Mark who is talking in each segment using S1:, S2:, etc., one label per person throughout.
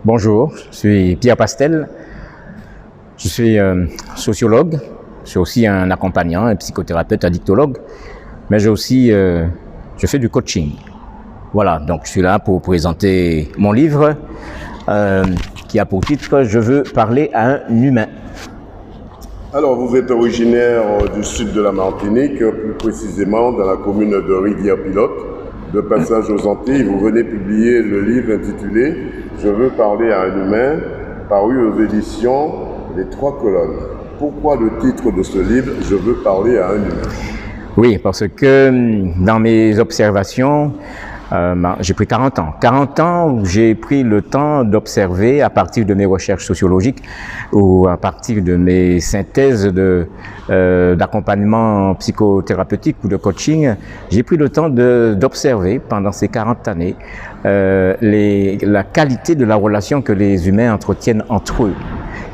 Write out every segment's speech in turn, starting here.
S1: Bonjour, je suis Pierre Pastel, je suis sociologue, je suis aussi un accompagnant, un psychothérapeute, addictologue, mais je fais du coaching. Voilà, donc je suis là pour présenter mon livre qui a pour titre « Je veux parler à un humain ».
S2: Alors, vous êtes originaire du sud de la Martinique, plus précisément dans la commune de Rivière-Pilote. De passage aux Antilles, vous venez publier le livre intitulé « Je veux parler à un humain », paru aux éditions Les Trois Colonnes. Pourquoi le titre de ce livre « Je veux parler à un humain » ?
S1: Oui, parce que dans mes observations, j'ai pris 40 ans. 40 ans où j'ai pris le temps d'observer à partir de mes recherches sociologiques ou à partir de mes synthèses d'accompagnement psychothérapeutique ou de coaching, j'ai pris le temps d'observer pendant ces 40 années la qualité de la relation que les humains entretiennent entre eux.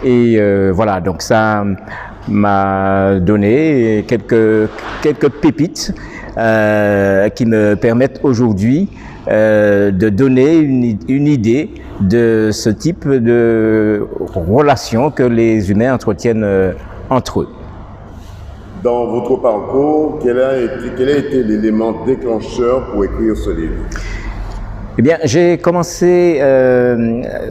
S1: Et voilà, donc ça m'a donné quelques pépites qui me permettent aujourd'hui de donner une idée de ce type de relation que les humains entretiennent entre eux.
S2: Dans votre parcours, quel a été l'élément déclencheur pour écrire ce livre ?
S1: Eh bien, j'ai commencé,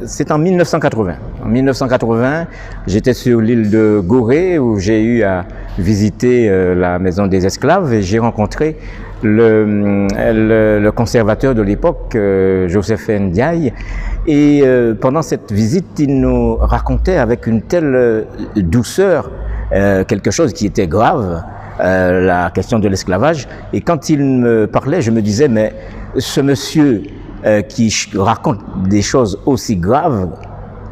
S1: c'est en 1980. En 1980, j'étais sur l'île de Gorée où j'ai eu à visiter la maison des esclaves et j'ai rencontré le conservateur de l'époque, Joseph Ndiaye. Et pendant cette visite, il nous racontait avec une telle douceur quelque chose qui était grave, la question de l'esclavage. Et quand il me parlait, je me disais, mais ce monsieur qui raconte des choses aussi graves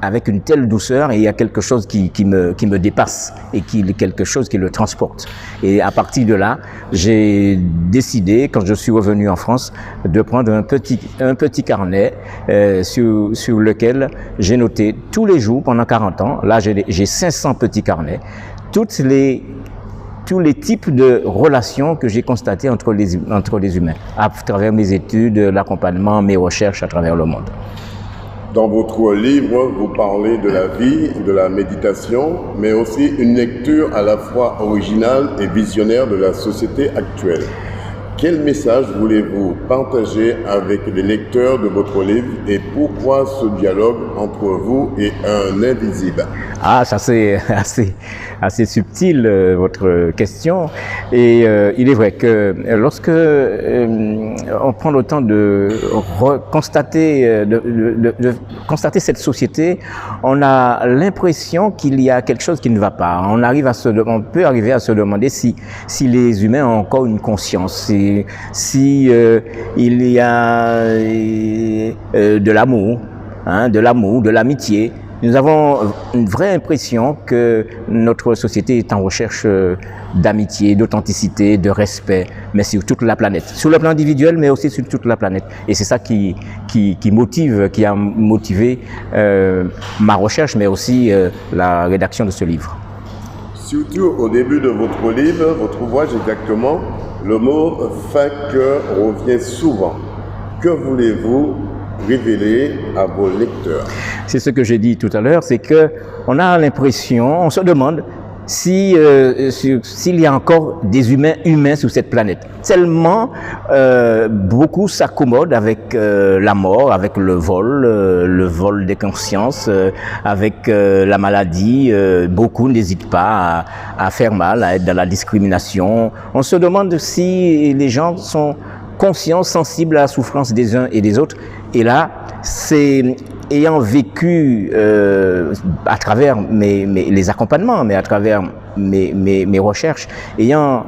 S1: avec une telle douceur, et il y a quelque chose qui me dépasse et quelque chose qui le transporte. Et à partir de là, j'ai décidé, quand je suis revenu en France, de prendre un petit carnet sur lequel j'ai noté tous les jours pendant 40 ans. Là, j'ai 500 petits carnets, tous les types de relations que j'ai constatées entre les humains, à travers mes études, l'accompagnement, mes recherches à travers le monde.
S2: Dans votre livre, vous parlez de la vie, de la méditation, mais aussi une lecture à la fois originale et visionnaire de la société actuelle. Quel message voulez-vous partager avec les lecteurs de votre livre et pourquoi ce dialogue entre vous et un invisible ?
S1: Ah, ça c'est assez subtil votre question, et il est vrai que lorsque on prend le temps de constater cette société, on a l'impression qu'il y a quelque chose qui ne va pas. On peut arriver à se demander si les humains ont encore une conscience, si il y a de l'amour, de l'amitié. Nous avons une vraie impression que notre société est en recherche d'amitié, d'authenticité, de respect, mais sur toute la planète. Sur le plan individuel, mais aussi sur toute la planète. Et c'est ça qui a motivé ma recherche, mais aussi la rédaction de ce livre.
S2: Surtout au début de votre livre, votre ouvrage exactement, le mot « fait-que » revient souvent. Que voulez-vous révéler à vos lecteurs?
S1: C'est ce que j'ai dit tout à l'heure, c'est que on a l'impression, on se demande s'il y a encore des humains sur cette planète. Tellement beaucoup s'accommodent avec la mort, avec le vol des consciences, avec la maladie. Beaucoup n'hésitent pas à faire mal, à être dans la discrimination. On se demande si les gens sont conscients, sensibles à la souffrance des uns et des autres. Et là, c'est ayant vécu à travers les accompagnements, mais à travers mes recherches, ayant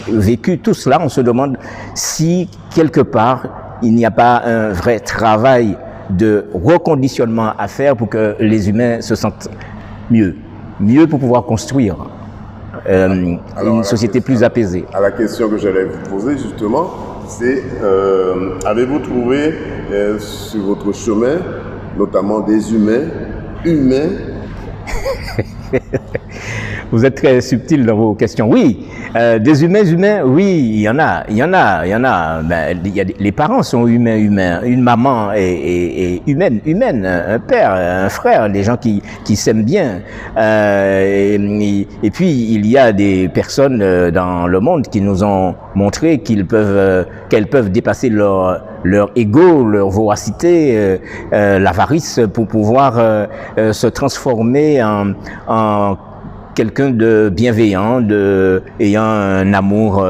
S1: vécu tout cela, on se demande si quelque part il n'y a pas un vrai travail de reconditionnement à faire pour que les humains se sentent mieux pour pouvoir construire une société plus apaisée.
S2: À la question que j'allais vous poser justement, c'est avez-vous trouvé sur votre chemin notamment des humains
S1: Vous êtes très subtil dans vos questions. Oui, des humains, oui, il y en a. Ben, les parents sont humains. Une maman est humaine. Un père, un frère, des gens qui s'aiment bien. Et puis, il y a des personnes dans le monde qui nous ont montré qu'elles peuvent dépasser leur ego, leur voracité, l'avarice pour pouvoir se transformer en quelqu'un de bienveillant, ayant un amour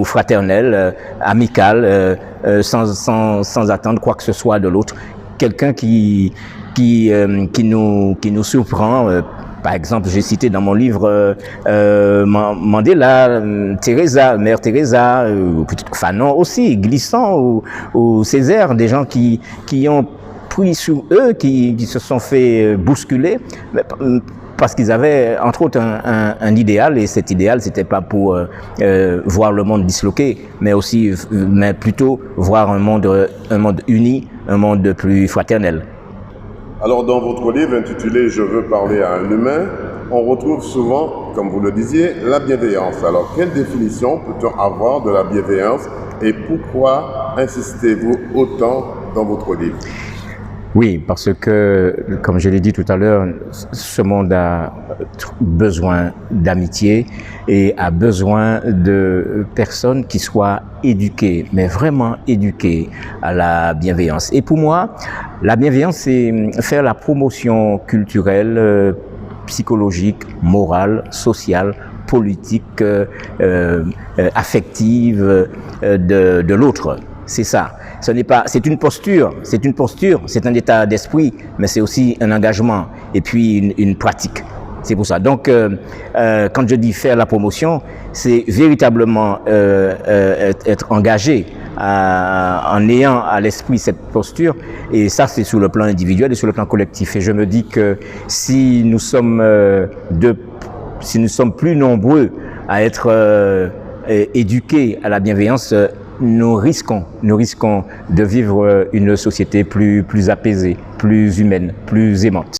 S1: fraternel, amical, sans attendre quoi que ce soit de l'autre. Quelqu'un qui nous surprend. Par exemple, j'ai cité dans mon livre Mandela, Mère Teresa, peut-être Fanon aussi, Glissant ou Césaire, des gens qui ont pris sur eux, qui se sont fait bousculer, parce qu'ils avaient entre autres un idéal, et cet idéal c'était pas pour voir le monde disloqué, mais plutôt voir un monde uni, un monde plus fraternel.
S2: Alors dans votre livre intitulé « Je veux parler à un humain », on retrouve souvent, comme vous le disiez, la bienveillance. Alors quelle définition peut-on avoir de la bienveillance et pourquoi insistez-vous autant dans votre livre ?
S1: Oui, parce que, comme je l'ai dit tout à l'heure, ce monde a besoin d'amitié et a besoin de personnes qui soient éduquées, mais vraiment éduquées à la bienveillance. Et pour moi, la bienveillance, c'est faire la promotion culturelle, psychologique, morale, sociale, politique, affective de l'autre. C'est ça. C'est une posture, c'est un état d'esprit, mais c'est aussi un engagement et puis une pratique. C'est pour ça. Donc, quand je dis faire la promotion, c'est véritablement être engagé en ayant à l'esprit cette posture. Et ça, c'est sur le plan individuel et sur le plan collectif. Et je me dis que si nous sommes plus nombreux à être éduqués à la bienveillance, nous risquons de vivre une société plus apaisée, plus humaine, plus aimante.